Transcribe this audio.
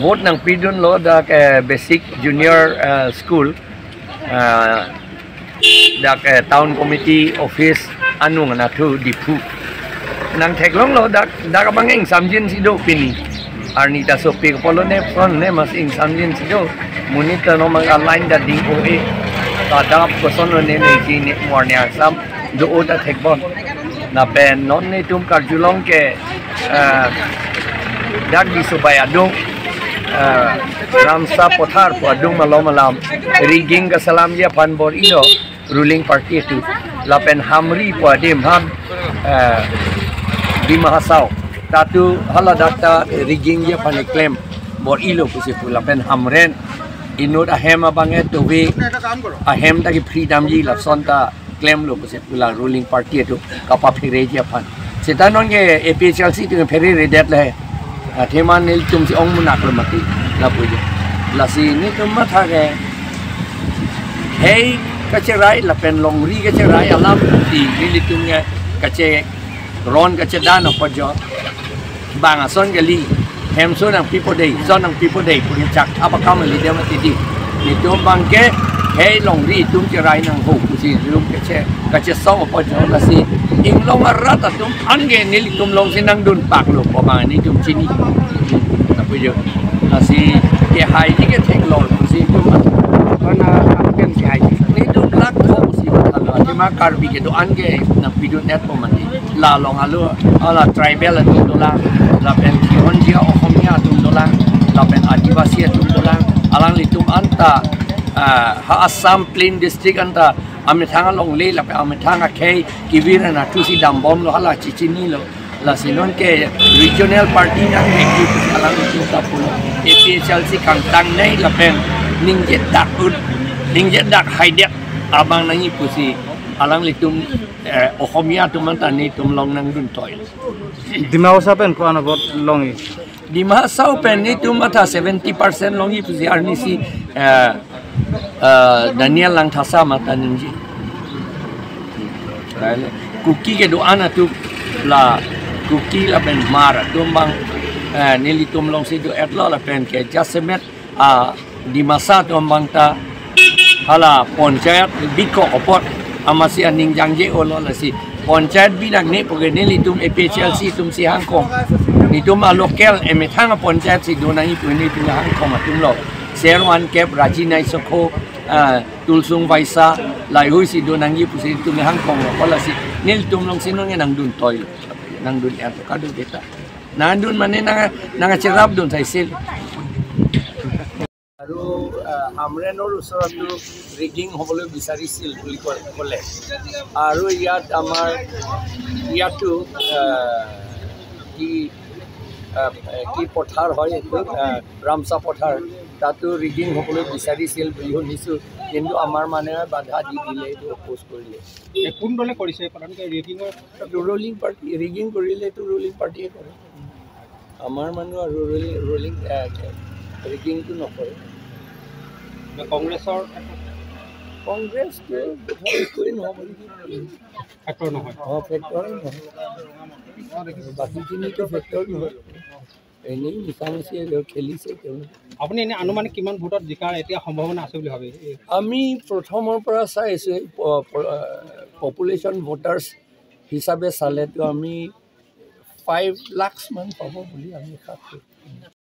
vote ng Pidon lo dak basic junior school dak town committee office anu na tu dipu nang theklong lo dak bangeng samjin sido pini Arnita Sopi polo ne phone ne mas ing samjin sido munita no mang line da ding oe ta dap person ne ne ji ne morne asam do oda thekbon na ben non ne tum karjulong ke dak di subaya dong Ramsa Pothar po adung malam rigging ka salam dia panbor ino ruling party itu lapen hamri po adim ham di mahasau tatu hala data rigging dia pan claim bor ilo pusi pu lapen hamren inut ahem abange to we ahem ta ki freedom ji lapsonta claim lo pusi pu la ruling party itu kapa phire dia pan setanon ke APHLC tu phire redet le Theman nil tum si ong munak lo mati la puja la si ni tum matha ke hey kacerai la pen longri kacerai alam ti ni tum nge kace ron kace dan apa jo bang ason gali hem so nang people day son nang people day punya chak apa kam li dia mati di ni tum bang ke hey longri tum cerai nang ho pusi rum kace so apa jo la si ing long arat tum ange ni tum long sinang dun pak lo pa bang ni tum chini apa je si ke hai ni ke thek lo si tum kana ken si hai ni tum lak tho si thalo ti ma karbi ke do ange na pidun net po mani la long alo ala tribal tum dola la pen khon dia ohomia tum dola la pen adivasi tum dola alang anta ha Assam Plain District anta ame thanga long le la ame thanga khei kivira na tusi dambom lo hala chichini lo la sinon ke regional party na ki alang tu ta pulo APHLC kangtang nei la pen ningjet dak haidet abang nangi pusi alang litum Ohomia tumantani tum long nang dun toil Dimau sapen ko ano bot longi di Mahasau pen ni tumata 70% longi pusi arnisi Daniel lang thasa mata ninji kuki ke doana tu la kuki la pen mara tumbang nili tum long si do etlo la pen ke jasemet di masa tumbang ta hala ponchayat biko opot amasi aning jangje olo la si ponchayat binak ne poge nili tum APHLC tum si hangkong ni tum a local emethang ponchayat si donangi puni tum hangkong tum lo Serwan Kep Rajinai Soko Tulsung Vaisa lai hui si donangi pusi tum hangkong wala si nil tum long sinong nang dun toy nang dun at kadu beta nang dun mane nang cerap dun sai sil aru amrenor usoratu rigging hobole bisarisil buli kole aru yat amar yatu ki pothar hoy ramsa pothar tatu rigging hobole bisarisil buli honisu কিন্তু আমার মানে বাধা দি দিলে তো oppose কৰিলে কোন দলে কৰিছে কাৰণ ৰেগিংৰ ৰোলিং পাৰ্টি ৰিগিং কৰিলে তো ৰোলিং পাৰ্টিয়ে কৰে আমাৰ মানুহ আৰু ৰোলিং ৰিগিংটো নকৰে কংগ্ৰেছৰ কংগ্ৰেছটো একোৱে নহ'ব ফেক্টৰ নহয় ফেক্টৰ নহয় বাকীখিনিতো ফেক্টৰ নহয় এনেই মিছামিছি খেলিছে তেওঁলোকে আপুনি এনে আনুমানিক কিমান ভোটত জিকাৰ এতিয়া সম্ভাৱনা আছে বুলি ভাবে আমি প্ৰথমৰ পৰা চাই আছোঁ পপুলেশ্যন ভোটাৰ্ছ হিচাপে চালেতো আমি 5 লাখ মান পাব বুলি আমি আশা কৰোঁ